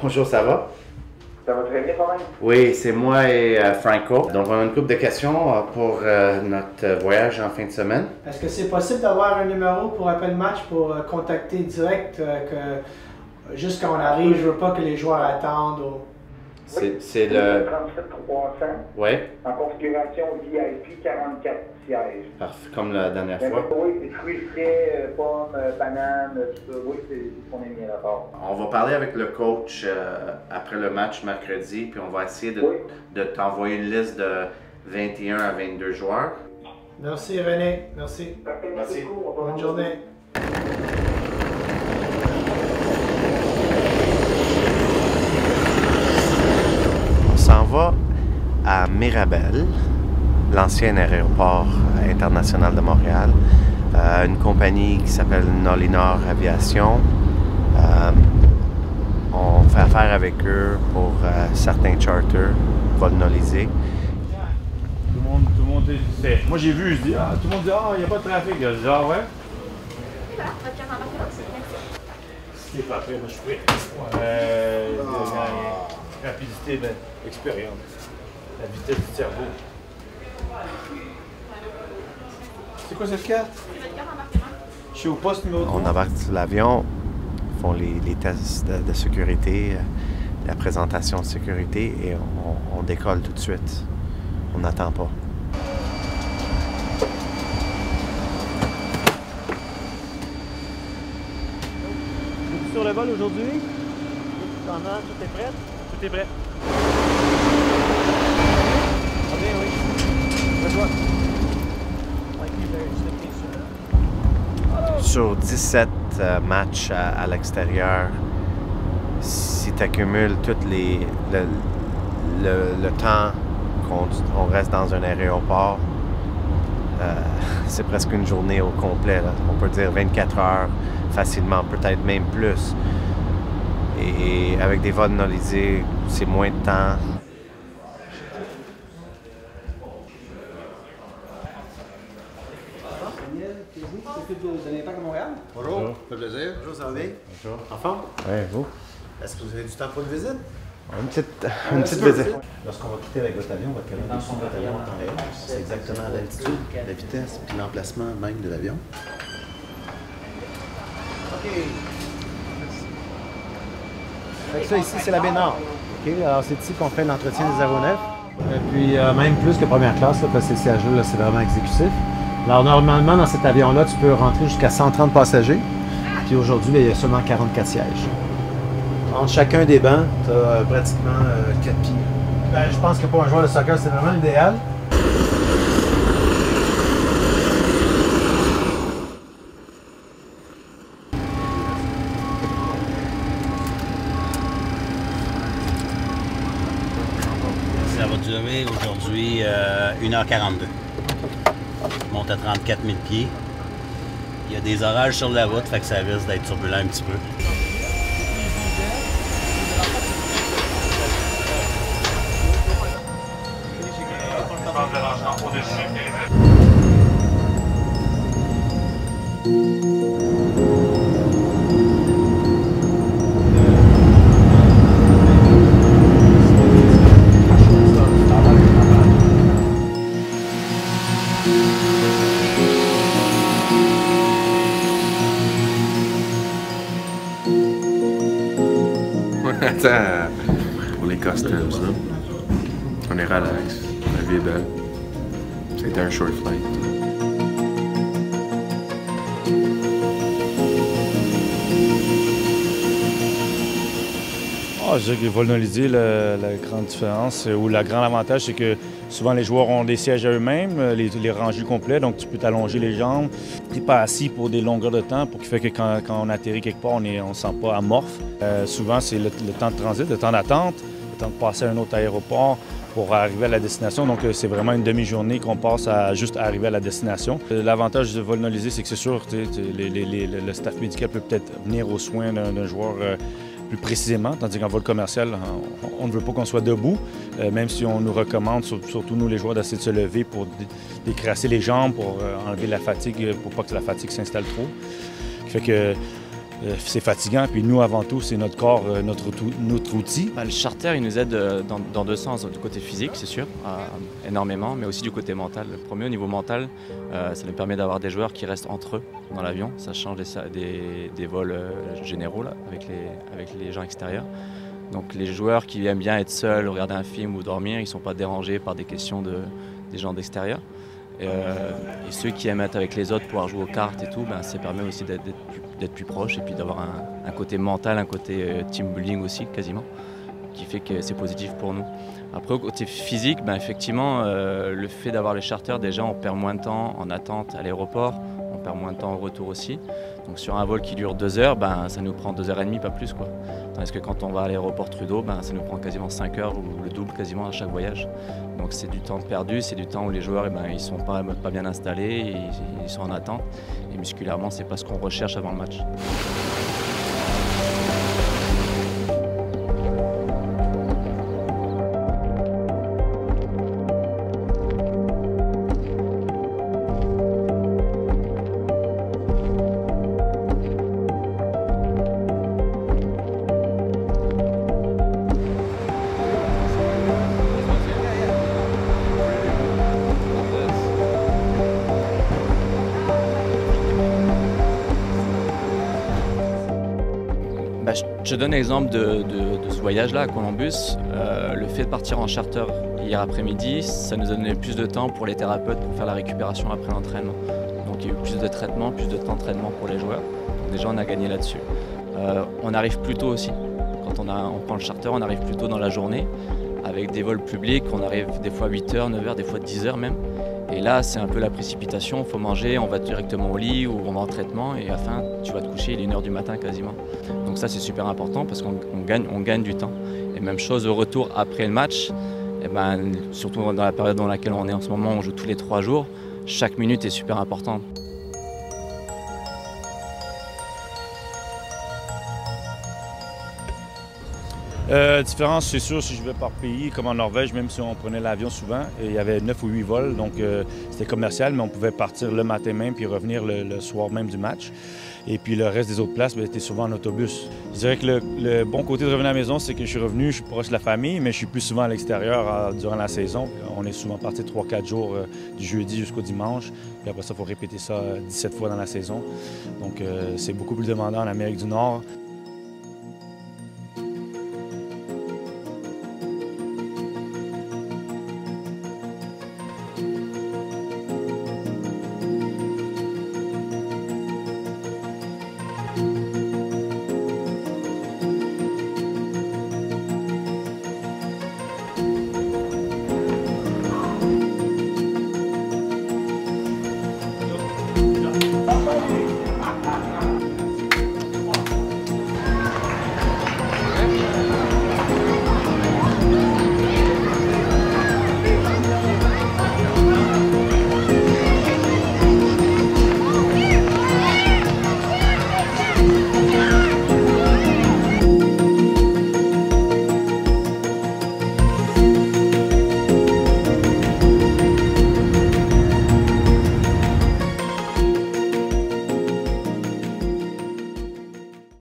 Bonjour, ça va? Ça va très bien quand même? Oui, c'est moi et Franco. Donc, on a une couple de questions pour notre voyage en fin de semaine. Est-ce que c'est possible d'avoir un numéro pour appel match pour contacter direct juste quand on arrive, je veux pas que les joueurs attendent ou... C'est le... 37 300 Oui, en configuration VIP 44 sièges. parfait, comme la dernière Mais fois. oui, c'est fruits frais, pommes, bananes, tout ça. Oui, c'est ce qu'on a mis à la part. On va parler avec le coach après le match mercredi, puis on va essayer de t'envoyer une liste de 21 à 22 joueurs. Merci René, merci. Parfait, Merci. beaucoup. Bonne journée. On s'en va à Mirabel, l'ancien aéroport international de Montréal. Une compagnie qui s'appelle Nolinor Aviation. On fait affaire avec eux pour certains charters volnolisés. Tout le monde est... Moi j'ai vu, je dis, tout le monde dit, il n'y a pas de trafic. Je dis, ouais. Voilà, votre carte d'embarquement, c'est merci. C'est parfait, moi je suis prêt. Rapidité, ben, expérience. La vitesse du cerveau. C'est quoi cette carte? C'est votre carte d'embarquement. Je suis au poste numéro 3. On embarque sur l'avion, font les tests de sécurité, la présentation de sécurité et on décolle tout de suite. On n'attend pas. Sur le vol aujourd'hui? Tout est prêt? Tout est prêt. Ah bien, oui. Fais-toi. Sur 17 matchs à l'extérieur, si tu accumules tout le temps qu'on reste dans un aéroport, c'est presque une journée au complet. Là. On peut dire 24 heures facilement, peut-être même plus. Et avec des vols nolisés, c'est moins de temps. De l'Impact de Montréal. Bonjour, ça fait plaisir. Bonjour, ça va bien? Bonjour. En forme? Oui, vous? Est-ce que vous avez du temps pour une visite? Une petite visite. Lorsqu'on va quitter avec votre avion, on va être capable de suivre votre avion en temps réel. C'est exactement l'altitude, la vitesse puis l'emplacement même de l'avion. OK. Fait que ça ici, c'est la baie Nord. OK, alors c'est ici qu'on fait l'entretien des aéronefs. Puis même plus que première classe, là, parce que ces sièges-là, c'est vraiment exécutif. Alors normalement, dans cet avion-là, tu peux rentrer jusqu'à 130 passagers. Puis aujourd'hui, il y a seulement 44 sièges. Entre chacun des bancs, tu as pratiquement 4 pieds. Ben, je pense que pour un joueur de soccer, c'est vraiment l'idéal. Ça va durer aujourd'hui 1h42. On monte à 34 000 pieds. Il y a des orages sur la route, fait que ça risque d'être turbulent un petit peu. Attends, pour les customs, là. On est relax, la vie est belle. C'était un short flight. Je dirais que les vols nolisés, la grande différence ou le grand avantage, c'est que souvent les joueurs ont des sièges à eux-mêmes, les rangées complets, donc tu peux t'allonger les jambes. Tu n'es pas assis pour des longueurs de temps, pour qu'il fait que quand on atterrit quelque part, on ne se sent pas amorphe. Souvent, c'est le temps de transit, le temps d'attente, le temps de passer à un autre aéroport pour arriver à la destination. Donc, c'est vraiment une demi-journée qu'on passe à juste arriver à la destination. L'avantage du vol nolisé, c'est que c'est sûr, le staff médical peut peut-être venir aux soins d'un joueur plus précisément, tandis qu'en vol commercial, on ne veut pas qu'on soit debout, même si on nous recommande, surtout nous les joueurs, d'essayer de se lever pour décrasser les jambes, pour enlever la fatigue, pour pas que la fatigue s'installe trop. Fait que c'est fatigant. Puis nous, avant tout, c'est notre corps, notre outil. Le charter, il nous aide dans deux sens. Du côté physique, c'est sûr, énormément, mais aussi du côté mental. Le premier, au niveau mental, ça nous permet d'avoir des joueurs qui restent entre eux dans l'avion. Ça change des vols généraux là, avec les gens extérieurs. Donc les joueurs qui aiment bien être seuls, regarder un film ou dormir, ils ne sont pas dérangés par des questions des gens d'extérieur. Et ceux qui aiment être avec les autres, pouvoir jouer aux cartes et tout, ça permet aussi d'être plus proche et puis d'avoir un côté mental, un côté team building aussi quasiment, qui fait que c'est positif pour nous. Après, au côté physique, effectivement, le fait d'avoir les charters, déjà on perd moins de temps en attente à l'aéroport, on perd moins de temps au retour aussi. Donc sur un vol qui dure 2 heures, ça nous prend 2h30, pas plus, quoi. Tandis que quand on va à l'aéroport Trudeau, ça nous prend quasiment 5 heures ou le double quasiment à chaque voyage. Donc c'est du temps perdu, c'est du temps où les joueurs ils sont pas bien installés, ils sont en attente. Et musculairement, c'est pas ce qu'on recherche avant le match. Je donne l'exemple de ce voyage-là à Columbus. Le fait de partir en charter hier après-midi, ça nous a donné plus de temps pour les thérapeutes pour faire la récupération après l'entraînement. Donc il y a eu plus de traitement, plus de temps de traitement pour les joueurs. Donc déjà on a gagné là-dessus. On arrive plus tôt aussi. Quand on prend le charter, on arrive plus tôt dans la journée. Avec des vols publics, on arrive des fois 8h, 9h, des fois 10h même. Et là, c'est un peu la précipitation, il faut manger, on va directement au lit ou on va en traitement et à la fin, tu vas te coucher, il est 1h du matin quasiment. Donc ça, c'est super important parce qu'on gagne du temps. Et même chose au retour après le match, surtout dans la période dans laquelle on est en ce moment, on joue tous les 3 jours, chaque minute est super importante. Différence, c'est sûr, si je vais par pays, comme en Norvège, même si on prenait l'avion souvent, il y avait 9 ou 8 vols, donc c'était commercial, mais on pouvait partir le matin même puis revenir le soir même du match. Et puis le reste des autres places, était souvent en autobus. Je dirais que le bon côté de revenir à la maison, c'est que je suis revenu, je suis proche de la famille, mais je suis plus souvent à l'extérieur durant la saison. On est souvent parti 3-4 jours du jeudi jusqu'au dimanche. Puis après ça, il faut répéter ça 17 fois dans la saison. Donc c'est beaucoup plus demandant en Amérique du Nord.